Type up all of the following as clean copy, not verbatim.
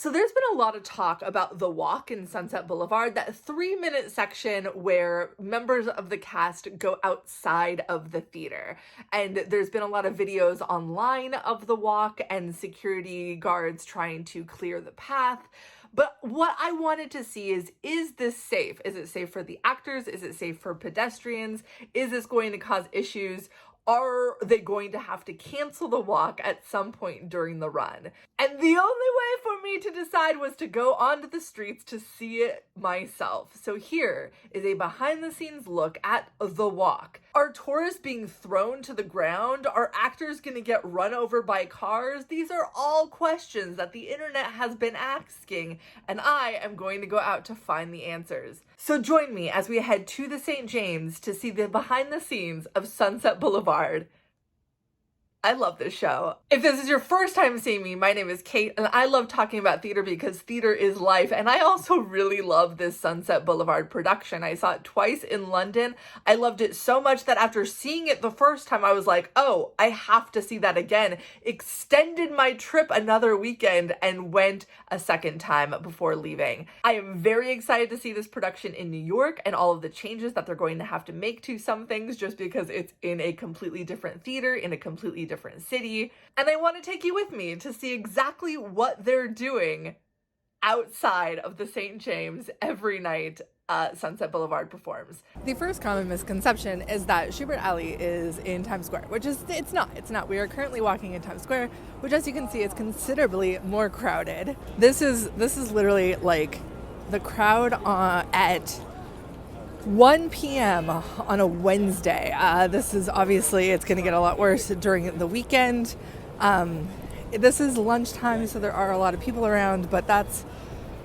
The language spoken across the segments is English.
So there's been a lot of talk about the walk in Sunset Boulevard, that 3-minute section where members of the cast go outside of the theater. And there's been a lot of videos online of the walk and security guards trying to clear the path. But what I wanted to see is this safe? Is it safe for the actors? Is it safe for pedestrians? Is this going to cause issues? Are they going to have to cancel the walk at some point during the run? And the only way for me to decide was to go onto the streets to see it myself. So here is a behind the scenes look at the walk. Are tourists being thrown to the ground? Are actors going to get run over by cars? These are all questions that the internet has been asking, and I am going to go out to find the answers. So join me as we head to the St. James to see the behind the scenes of Sunset Boulevard. I love this show. If this is your first time seeing me, my name is Kate, and I love talking about theater because theater is life, and I also really love this Sunset Boulevard production. I saw it twice in London. I loved it so much that after seeing it the first time, I was like, oh, I have to see that again. Extended my trip another weekend and went a second time before leaving. I am very excited to see this production in New York and all of the changes that they're going to have to make to some things just because it's in a completely different theater, in a completely different city, and I want to take you with me to see exactly what they're doing outside of the St. James every night Sunset Boulevard performs. The first common misconception is that Shubert Alley is in Times Square, which is, it's not. We are currently walking in Times Square, which as you can see is considerably more crowded. This is literally like the crowd at 1 p.m. on a Wednesday. This is obviously, it's going to get a lot worse during the weekend. This is lunchtime, so there are a lot of people around, but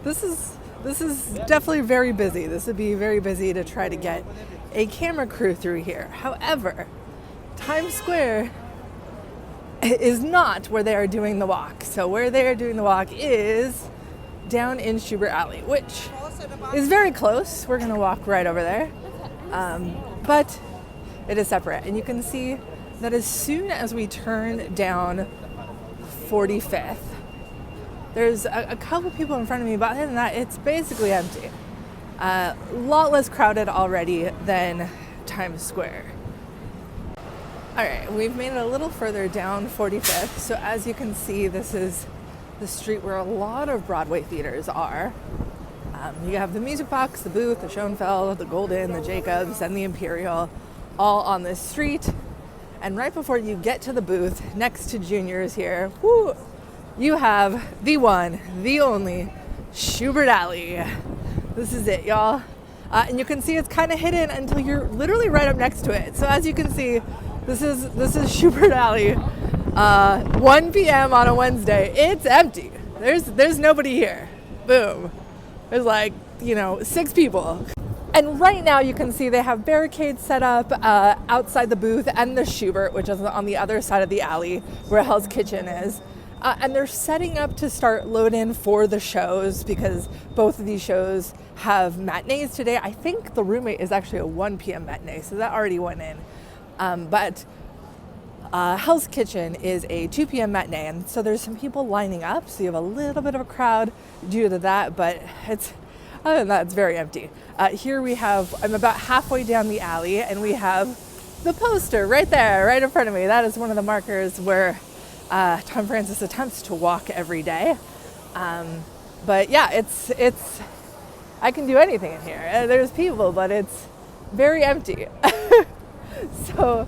this is definitely very busy. This would be very busy to try to get a camera crew through here. However, Times Square is not where they are doing the walk. So where they are doing the walk is down in Shubert Alley, which is very close. We're going to walk right over there. But it is separate. And you can see that as soon as we turn down 45th, there's a couple people in front of me, but other than that, it's basically empty. A lot less crowded already than Times Square. All right, we've made it a little further down 45th. So as you can see, this is the street where a lot of Broadway theaters are. You have the Music Box, the Booth, the Schoenfeld, the Golden, the Jacobs, and the Imperial, all on this street. And right before you get to the Booth, next to Junior's here, you have the one, the only, Shubert Alley. This is it, y'all. And you can see it's kind of hidden until you're literally right up next to it. So as you can see, this is Shubert Alley. 1 p.m. on a Wednesday. It's empty. There's nobody here. Boom. There's 6 people. And right now you can see they have barricades set up outside the Booth and the Shubert, which is on the other side of the alley where Hell's Kitchen is. And they're setting up to start load in for the shows because both of these shows have matinees today. I think The Roommate is actually a 1 p.m. matinee, so that already went in. But Hell's Kitchen is a 2 p.m. matinee, and so there's some people lining up, so you have a little bit of a crowd due to that, but other than that, it's very empty. Here I'm about halfway down the alley, and we have the poster right there, right in front of me. That is one of the markers where Tom Francis attempts to walk every day. But yeah, it's I can do anything in here. There's people, but it's very empty. So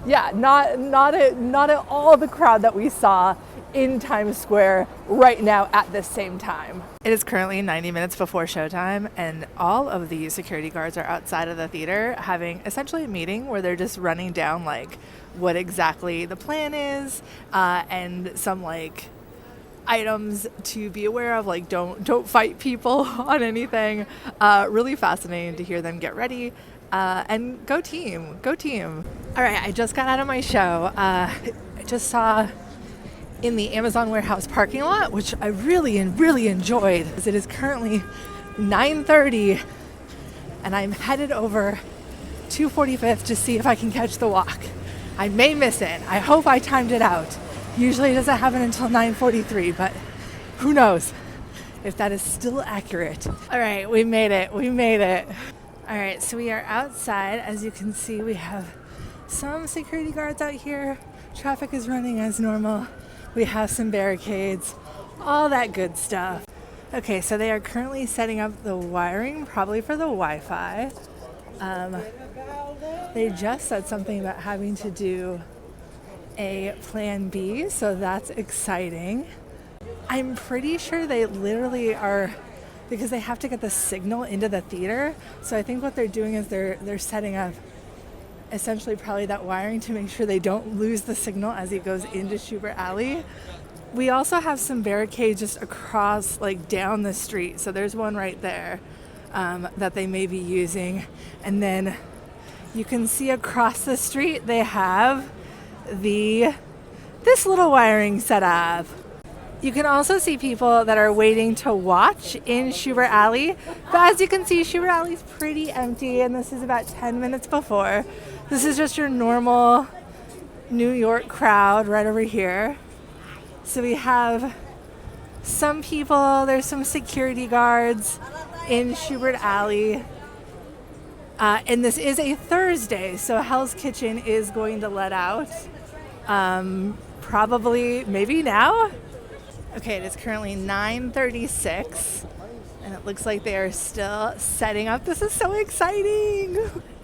not at all the crowd that we saw in Times Square right now at the same time. It is currently 90 minutes before showtime, and all of the security guards are outside of the theater having essentially a meeting where they're just running down what exactly the plan is, and some items to be aware of, don't fight people on anything. Really fascinating to hear them get ready. And go team. All right, I just got out of my show. I just saw in the Amazon warehouse parking lot, which I really enjoyed. It is currently 9:30, and I'm headed over to 45th to see if I can catch the walk. I may miss it. I hope I timed it out. Usually it doesn't happen until 9:43, but Who knows if that is still accurate. All right, we made it. We made it. All right, so we are outside. As you can see, we have some security guards out here. Traffic is running as normal. We have some barricades, all that good stuff. Okay, so they are currently setting up the wiring, probably for the Wi-Fi. They just said something about having to do a plan B, so that's exciting. I'm pretty sure they literally are, because they have to get the signal into the theater. So I think what they're doing is they're setting up essentially probably that wiring to make sure they don't lose the signal as it goes into Shubert Alley. We also have some barricades just across, like down the street. So there's one right there that they may be using. And then you can see across the street they have this little wiring set up. You can also see people that are waiting to watch in Shubert Alley. But as you can see, Shubert Alley is pretty empty, and this is about 10 minutes before. This is just your normal New York crowd right over here. So we have some people, there's some security guards in Shubert Alley. And this is a Thursday, so Hell's Kitchen is going to let out. Probably, maybe now? Okay, it is currently 9:36, and it looks like they are still setting up. This is so exciting!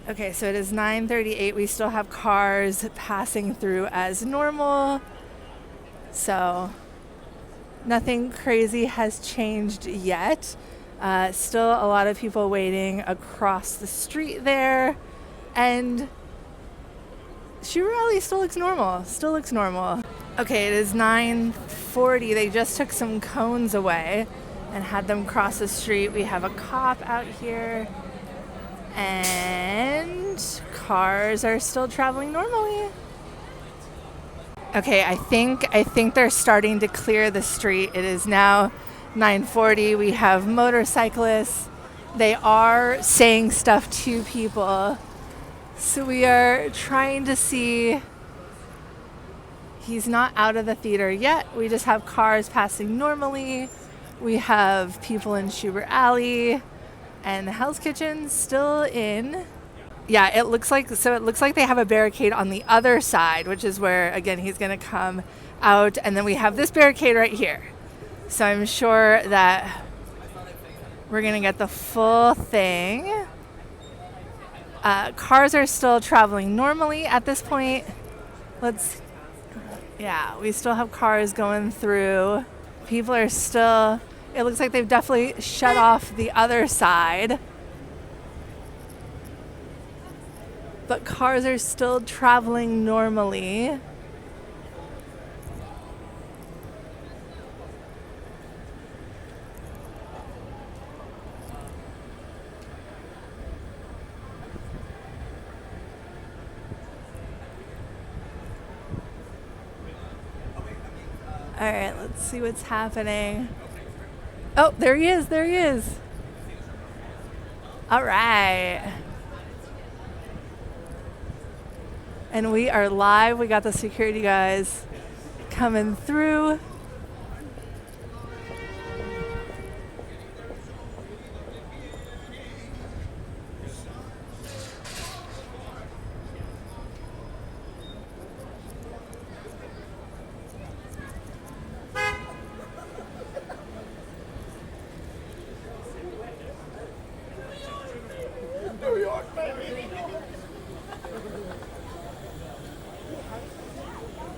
Okay, so it is 9:38. We still have cars passing through as normal. So nothing crazy has changed yet. Still a lot of people waiting across the street there. And Shubert Alley still looks normal. Okay, it is 9:40. They just took some cones away and had them cross the street. We have a cop out here, and cars are still traveling normally. Okay, I think they're starting to clear the street. It is now 9:40. We have motorcyclists. They are saying stuff to people. So we are trying to see. He's not out of the theater yet. We just have cars passing normally. We have people in Shubert Alley, and Hell's Kitchen still in. Yeah, it looks like they have a barricade on the other side, which is where, again, he's going to come out. And then we have this barricade right here. So I'm sure that we're going to get the full thing. Cars are still traveling normally at this point. We still have cars going through. People are still, it looks like they've definitely shut off the other side. But cars are still traveling normally. All right, let's see what's happening. Oh, there he is. All right. And we are live. We got the security guys coming through.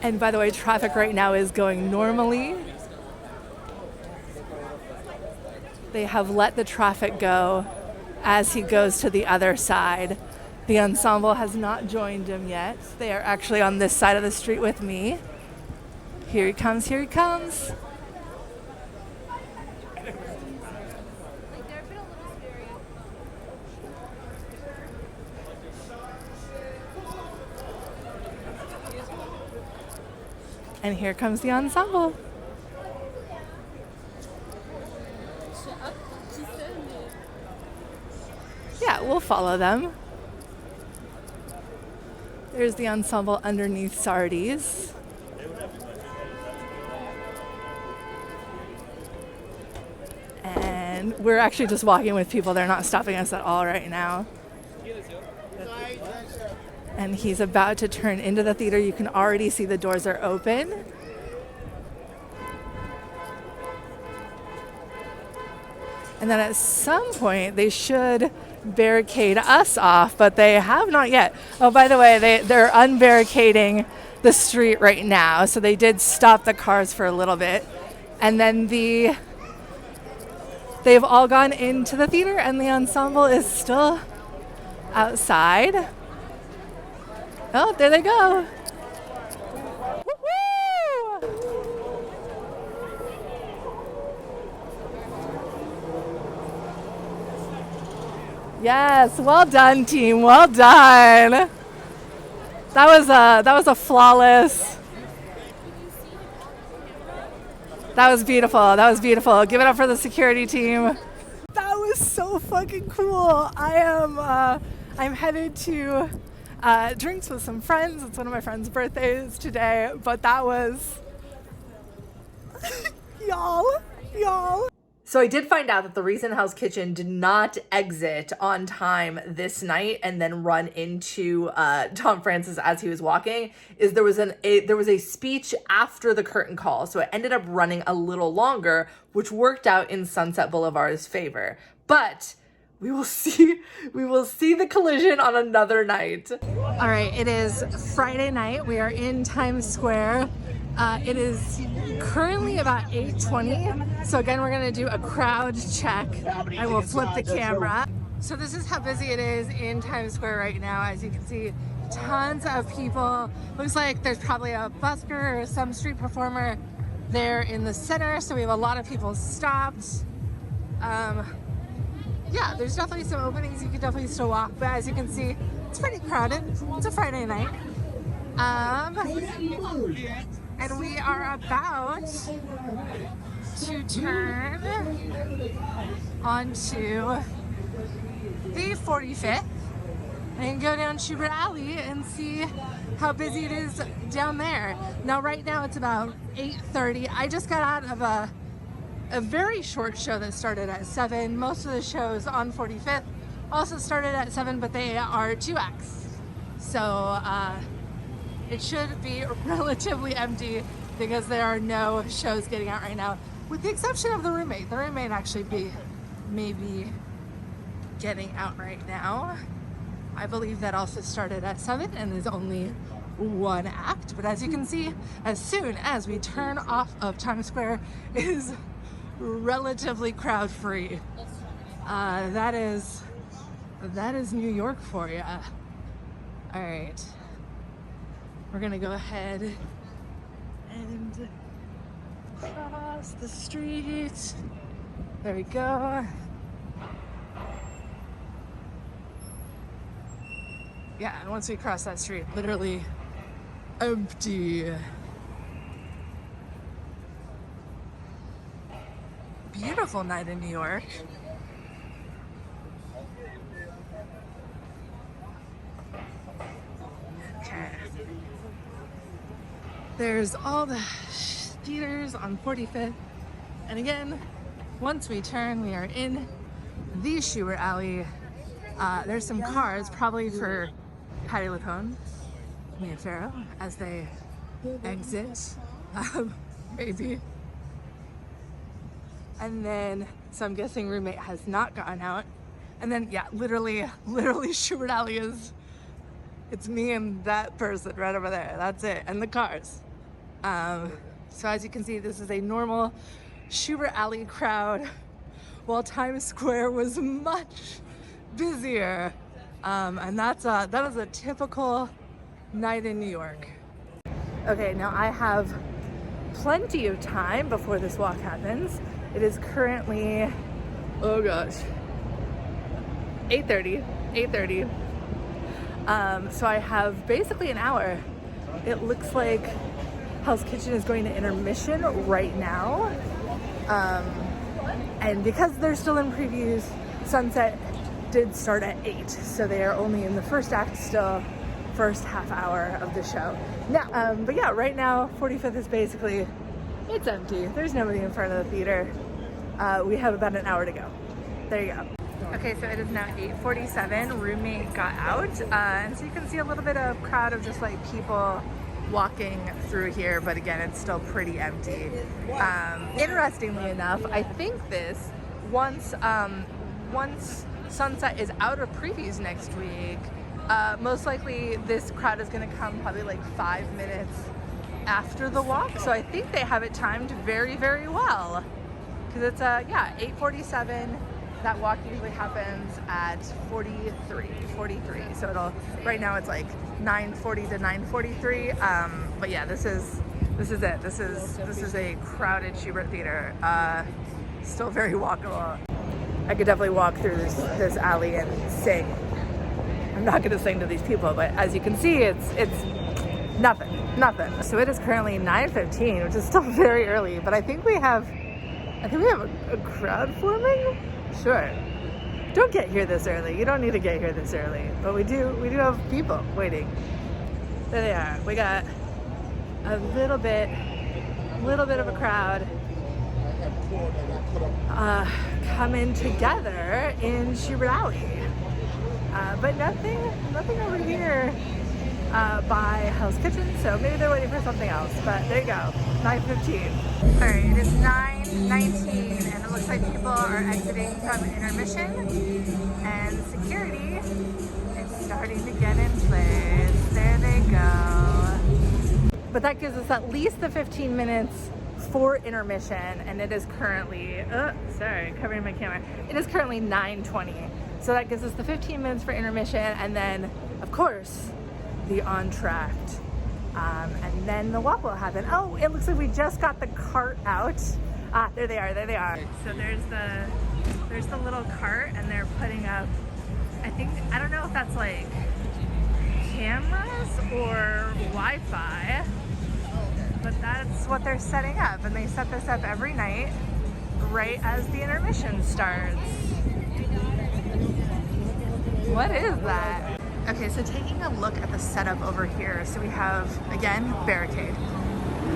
And by the way, traffic right now is going normally. They have let the traffic go as he goes to the other side. The ensemble has not joined him yet. They are actually on this side of the street with me. Here he comes. And here comes the ensemble. Yeah, we'll follow them. There's the ensemble underneath Sardi's. And we're actually just walking with people. They're not stopping us at all right now. And he's about to turn into the theater. You can already see the doors are open. And then at some point, they should barricade us off, but they have not yet. Oh, by the way, they're unbarricading the street right now. So they did stop the cars for a little bit. And then they've all gone into the theater, and the ensemble is still outside. Oh, there they go. Woo-hoo! Yes, well done, team. Well done. That was a flawless. That was beautiful. That was beautiful. Give it up for the security team. That was so fucking cool. I'm headed to drinks with some friends. It's one of my friends' birthdays today, but that was y'all. So I did find out that the reason Hell's Kitchen did not exit on time this night and then run into Tom Francis as he was walking is there was a speech after the curtain call, so it ended up running a little longer, which worked out in Sunset Boulevard's favor. But we will see the collision on another night. All right, it is Friday night. We are in Times Square. It is currently about 8:20. So again, we're gonna do a crowd check. I will flip the camera. So this is how busy it is in Times Square right now. As you can see, tons of people. Looks like there's probably a busker or some street performer there in the center. So we have a lot of people stopped. Yeah, there's definitely some openings. You can definitely still walk, but as you can see, it's pretty crowded. It's a Friday night. And we are about to turn onto the 45th and go down Shubert Alley and see how busy it is down there. Now, right now it's about 8:30. I just got out of a very short show that started at 7. Most of the shows on 45th also started at 7, but they are 2 acts. So it should be relatively empty because there are no shows getting out right now, with the exception of The Roommate. The Roommate actually maybe getting out right now. I believe that also started at 7 and is only 1 act. But as you can see, as soon as we turn off of Times Square, it is relatively crowd-free. That is New York for you. All right, we're gonna go ahead and cross the street. There we go. Yeah, and once we cross that street, literally empty. Beautiful night in New York. Okay. There's all the theaters on 45th. And again, once we turn, we are in the Shubert Alley. There's some cars, probably for Patti LuPone, Mia Farrow, as they exit. Maybe. And then, so I'm guessing Roommate has not gotten out. And then, yeah, literally Shubert Alley it's me and that person right over there. That's it, and the cars. So as you can see, this is a normal Shubert Alley crowd, while Times Square was much busier. And that is a typical night in New York. Okay, now I have plenty of time before this walk happens. It is currently, oh gosh, 8:30. So I have basically an hour. It looks like Hell's Kitchen is going to intermission right now. And because they're still in previews, Sunset did start at 8. So they are only in the first act still, first half hour of the show. Now, but yeah, right now, 45th is basically, it's empty. There's nobody in front of the theater. We have about an hour to go. There you go. Okay, so it is now 8:47. Roommate got out, and so you can see a little bit of crowd of just like people walking through here, but again, it's still pretty empty. Interestingly enough, I think this once Sunset is out of previews next week, most likely this crowd is going to come probably like 5 minutes after the walk. So I think they have it timed very, very well, because it's 8:47. That walk usually happens at 43. So it'll, right now it's like 9:40 to 9:43. But yeah, this is it. This is a crowded Shubert Theater. Still very walkable. I could definitely walk through this alley and sing. I'm not gonna sing to these people, but as you can see, it's nothing. So it is currently 9:15, which is still very early, but I think we have a crowd forming. Sure. Don't get here this early. You don't need to get here this early. But we do have people waiting. There they are. We got a little bit of a crowd coming together in Shubert Alley. But nothing over here by Hell's Kitchen, so maybe they're waiting for something else. But there you go, 9:15. All right, it is 9:19, and it looks like people are exiting from intermission, and security is starting to get in place. There they go. But that gives us at least the 15 minutes for intermission, and it is currently, covering my camera. It is currently 9:20, so that gives us the 15 minutes for intermission, and then, of course, the entr'acte, and then the walk will happen. Oh, it looks like we just got the cart out. There they are. So there's the little cart, and they're putting up, I don't know if that's like cameras or Wi-Fi, but that's what they're setting up, and they set this up every night right as the intermission starts. What is that? Okay, so taking a look at the setup over here, so we have, again, barricade.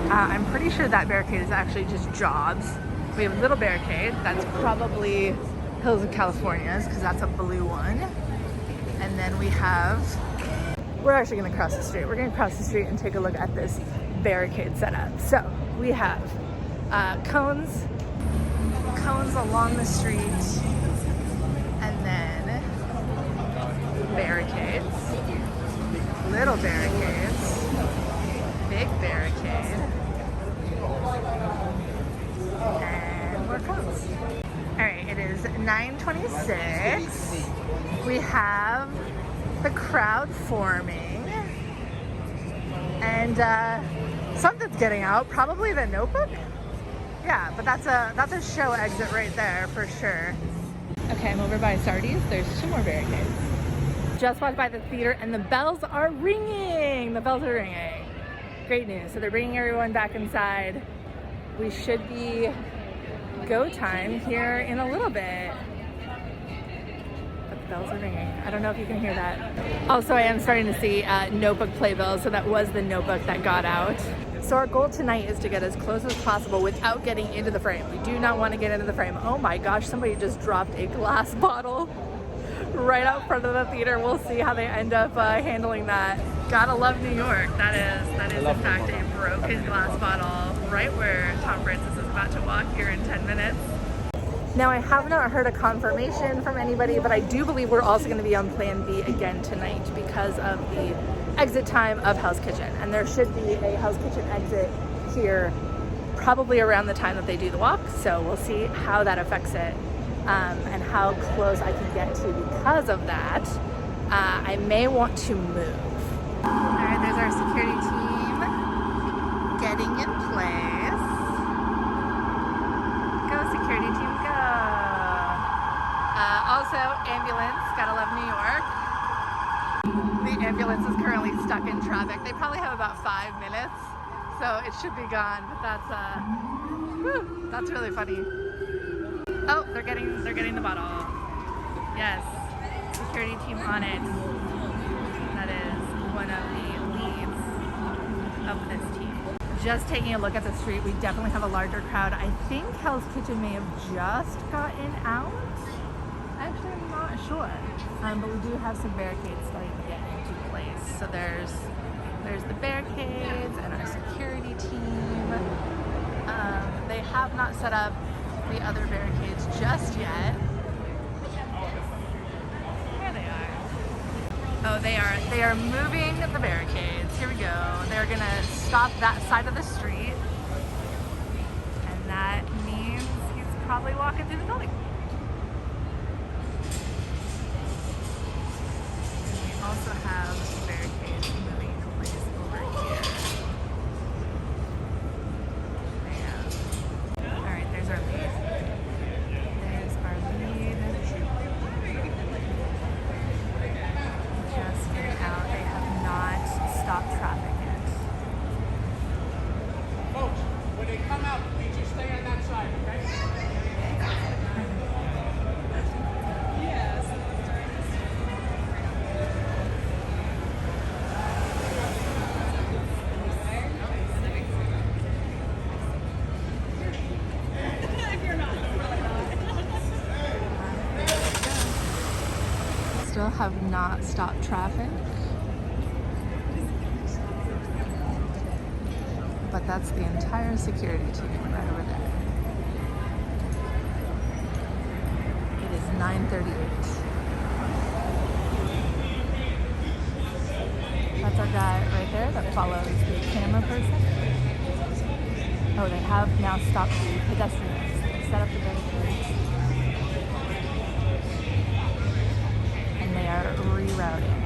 I'm pretty sure that barricade is actually just jobs. We have a little barricade, that's probably Hills of California's, because that's a blue one. And then we're actually gonna cross the street. We're gonna cross the street and take a look at this barricade setup. So we have cones along the street, and then barricades, little barricades, big barricade, and more cones. All right, it is 9:26. We have the crowd forming, and something's getting out, probably the Notebook. Yeah, but that's a show exit right there for sure. Okay, I'm over by Sardi's. There's 2 more barricades. Just walked by the theater, and the bells are ringing. Great news. So they're bringing everyone back inside. We should be go time here in a little bit. But the bells are ringing. I don't know if you can hear that. Also, I am starting to see Notebook playbills, so that was the Notebook that got out. So our goal tonight is to get as close as possible without getting into the frame. We do not want to get into the frame. Oh my gosh, somebody just dropped a glass bottle right out front of the theater. We'll see how they end up handling that. Gotta love New York. That is in fact a broken glass bottle right where Tom Francis is about to walk here in 10 minutes. Now, I have not heard a confirmation from anybody, but I do believe we're also going to be on Plan B again tonight because of the exit time of Hell's Kitchen. And there should be a Hell's Kitchen exit here probably around the time that they do the walk. So we'll see how that affects it. And how close I can get to because of that. I may want to move. All right, there's our security team getting in place. Go security team, go. Also, ambulance, gotta love New York. The ambulance is currently stuck in traffic. They probably have about 5 minutes, so it should be gone, but that's really funny. Oh, they're getting the bottle. Yes, security team on it. That is one of the leads of this team. just taking a look at the street, we definitely have a larger crowd. I think Hell's Kitchen may have just gotten out. Actually, I'm not sure. But we do have some barricades starting to get into place. So there's the barricades and our security team. They have not set up the other barricades just yet. There they are. Oh, they are moving the barricades. Here we go. They're gonna stop that side of the street. And that means he's probably walking through the building. And we also have barricades moving into place over here. Yeah. Alright, there's our lead. There's our lead. Just getting out. They have not stopped traffic yet. Folks, when they come out, please just stay on that side, okay? Yes. Still have not stopped traffic. But that's the entire security team right over there. It is 9:38. That's our guy right there that follows the camera person. Oh, they have now stopped the pedestrians. They set up the barricades. And they are rerouting.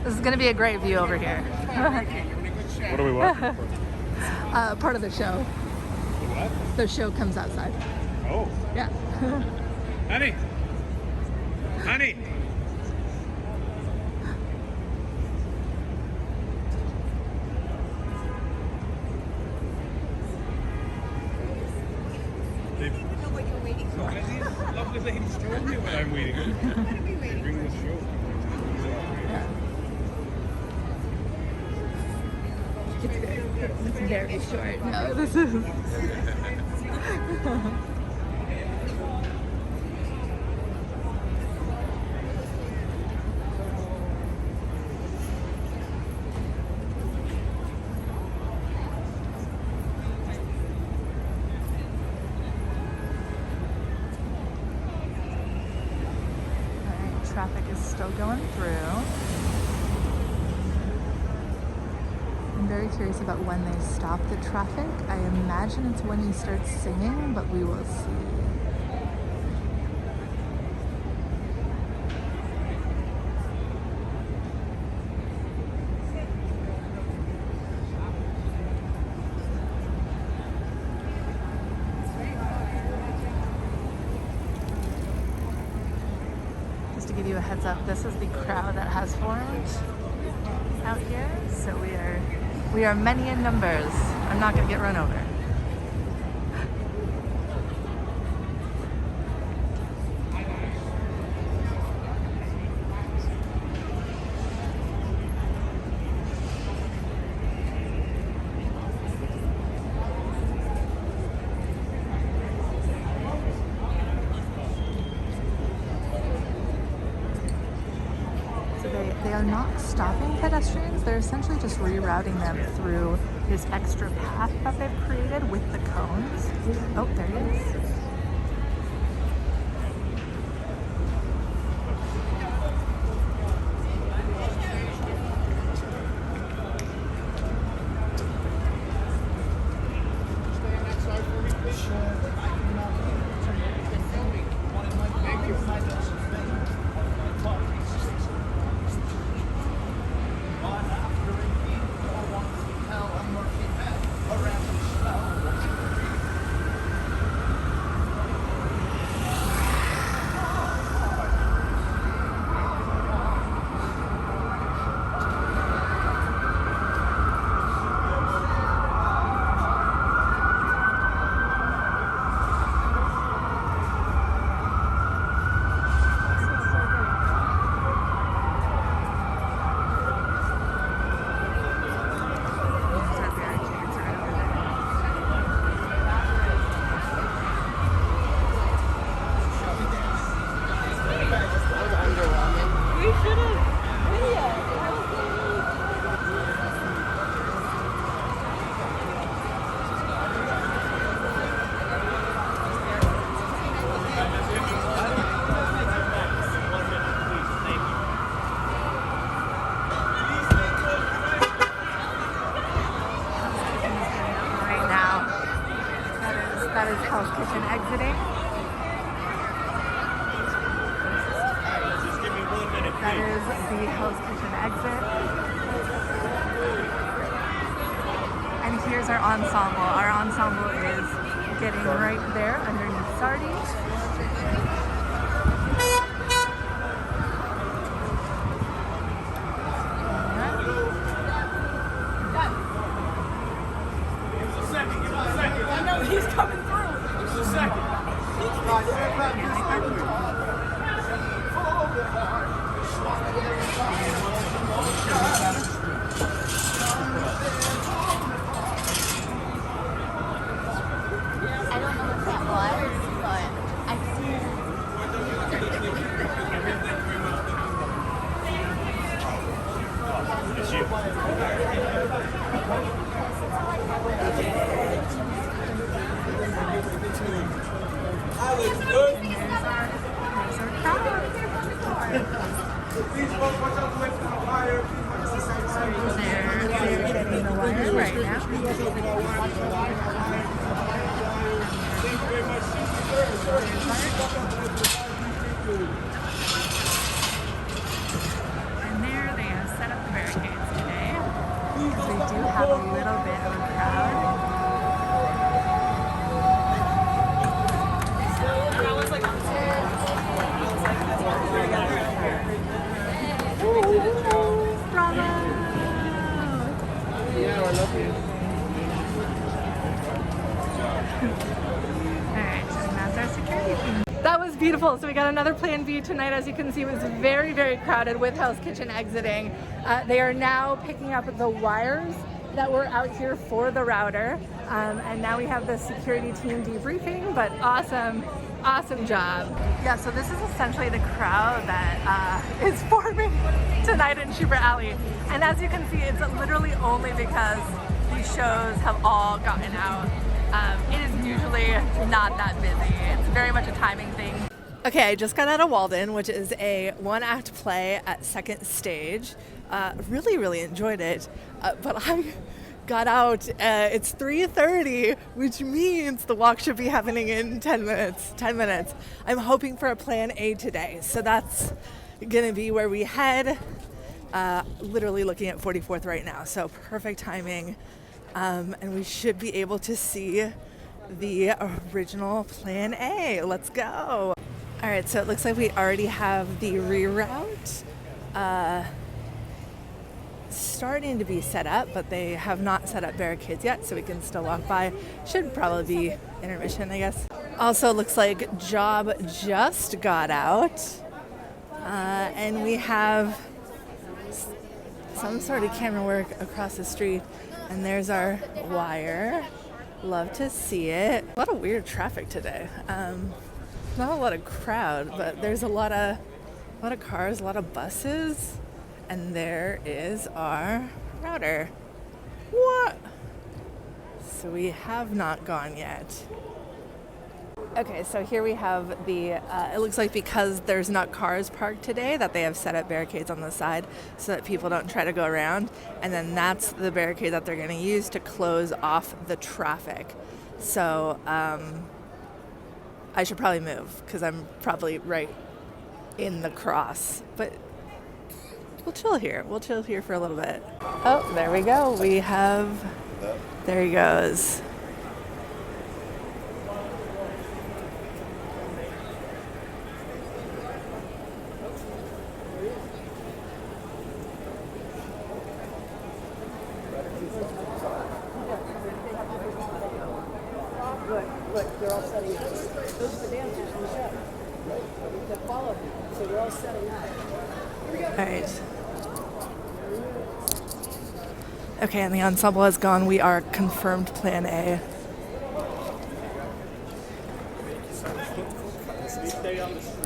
This is going to be a great view over here. What are we watching for? Part of the show. What? The show comes outside. Oh. Yeah. Honey! Honey! Lovely ladies told me what I'm waiting on. Bring this show. It's very short. No, this is. Alright, traffic is still going through. I'm very curious about when they stop the traffic. I imagine it's when he starts singing, but we will see. Just to give you a heads up, this is the crowd that has formed out here. So we are many in numbers. I'm not going to get run over. They are not stopping pedestrians. They're essentially just rerouting them through this extra path that they've created with the cones. Oh, there he is. Kitchen exiting. Just give me 1 minute, That please. is the Hell's Kitchen exit. And here's our ensemble. Our ensemble is getting right there underneath Sardi. He's coming through. Just a second. I don't know what that was, but I've seen It's you. They're getting the wire right now. And there they have set up the barricades today. Because we do have a little bit of a crowd. That was beautiful. So we got another Plan B tonight. As you can see, it was very, very crowded with Hell's Kitchen exiting. They are now picking up the wires that were out here for the router. And now we have the security team debriefing, but awesome job. Yeah, so this is essentially the crowd that is forming tonight in Shubert Alley. And as you can see, it's literally only because these shows have all gotten out. It is usually not that busy. It's very much a timing thing. Okay, I just got out of Walden, which is a one-act play at Second Stage. Really enjoyed it, but I got out. It's 3:30, which means the walk should be happening in 10 minutes. I'm hoping for a Plan A today, so that's gonna be where we head. Literally looking at 44th right now, so perfect timing. And we should be able to see the original Plan A. Let's go. All right, so it looks like we already have the reroute starting to be set up, but they have not set up barricades yet, so we can still walk by. Should probably be intermission, I guess. Also, looks like Job just got out, and we have some sort of camera work across the street. And there's our wire. Love to see it. A lot of weird traffic today. Not a lot of crowd, but there's a lot of cars, a lot of buses, and there is our router. What? So we have not gone yet. Okay, so here we have the, it looks like because there's not cars parked today that they have set up barricades on the side so that people don't try to go around. And then that's the barricade that they're going to use to close off the traffic. So I should probably move because I'm probably right in the cross. But we'll chill here. We'll chill here for a little bit. Oh, there we go. We have, there he goes. Look, they're all setting up. Those are the dancers in the show. Right? That follow them. So they're all setting up. Here we go. All right. Okay, and the ensemble has gone. We are confirmed Plan A. Stay on the street.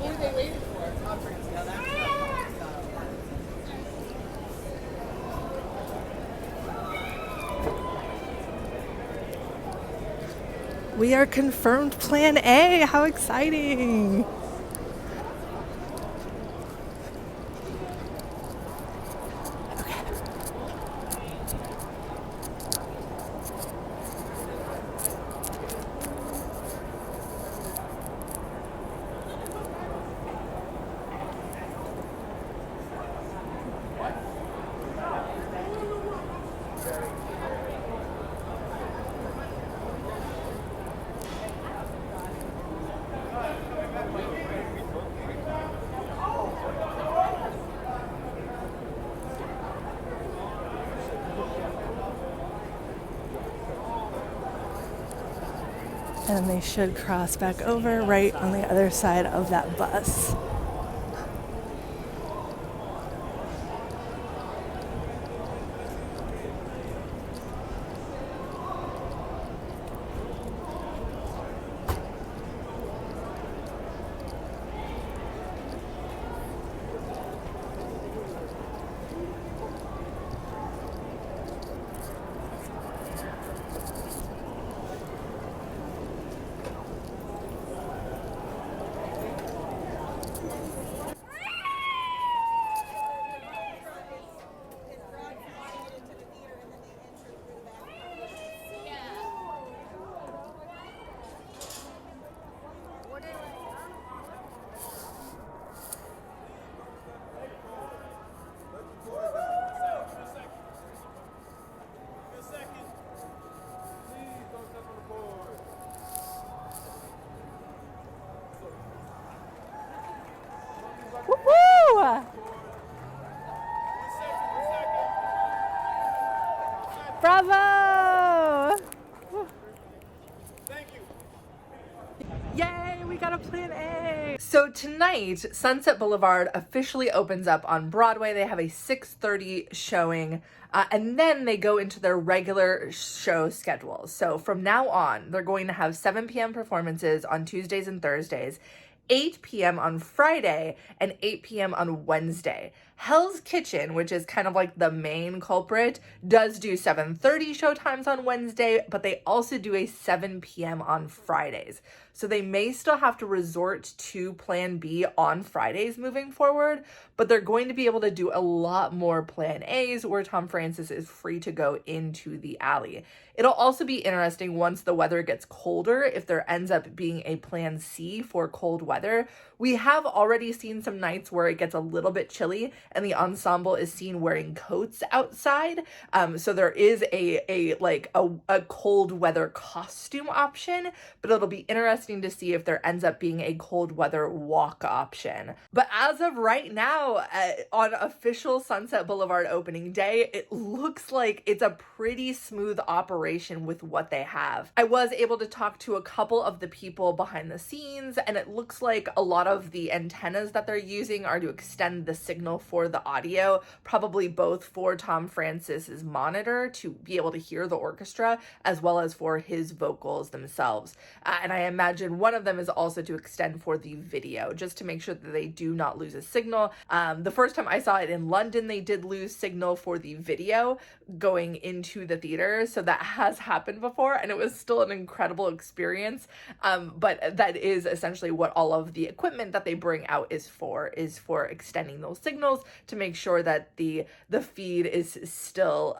What are they waiting for? Conference. Now that's We are confirmed Plan A. How exciting! And they should cross back over right on the other side of that bus. Woo! Bravo! Yay, we got a Plan A! So tonight, Sunset Boulevard officially opens up on Broadway. They have a 6:30 showing, and then they go into their regular show schedule. So from now on, they're going to have 7 p.m. performances on Tuesdays and Thursdays, 8 p.m. on Friday, and 8 p.m. on Wednesday. Hell's Kitchen, which is kind of like the main culprit, does do 7:30 showtimes on Wednesday, but they also do a 7 p.m. on Fridays. So they may still have to resort to Plan B on Fridays moving forward, but they're going to be able to do a lot more Plan A's where Tom Francis is free to go into the alley. It'll also be interesting once the weather gets colder if there ends up being a Plan C for cold weather. We have already seen some nights where it gets a little bit chilly and the ensemble is seen wearing coats outside. So there is a cold weather costume option, but it'll be interesting to see if there ends up being a cold weather walk option. But as of right now, on official Sunset Boulevard opening day, it looks like it's a pretty smooth operation with what they have. I was able to talk to a couple of the people behind the scenes, and it looks like a lot of the antennas that they're using are to extend the signal for the audio, probably both for Tom Francis's monitor to be able to hear the orchestra, as well as for his vocals themselves. And I imagine one of them is also to extend for the video, just to make sure that they do not lose a signal. The first time I saw it in London, they did lose signal for the video going into the theater, so that has happened before, and it was still an incredible experience. But that is essentially what all of the equipment that they bring out is for extending those signals to make sure that the feed is still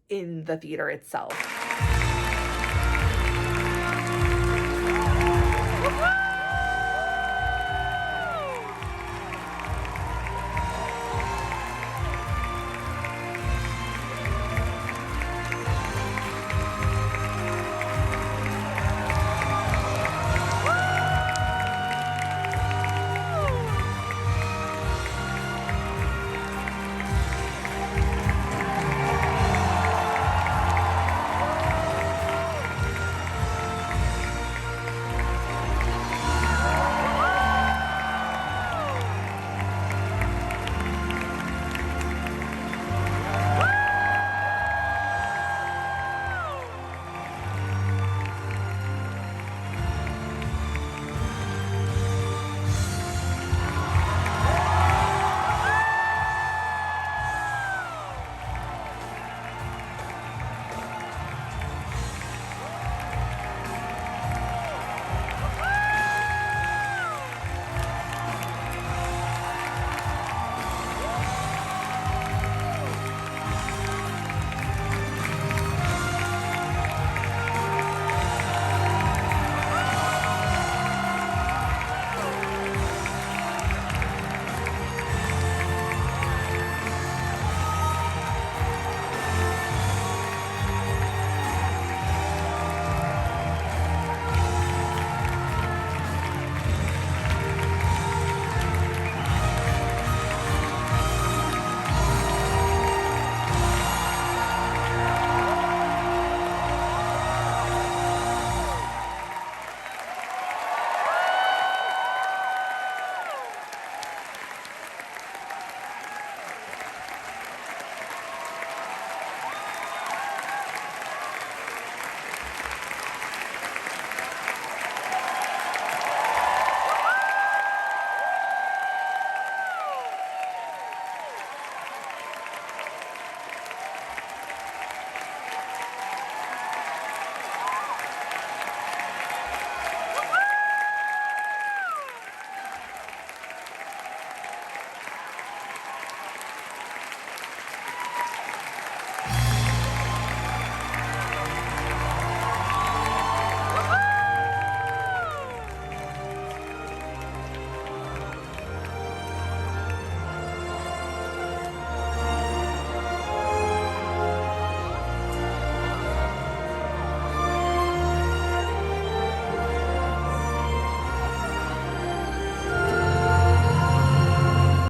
in the theater itself.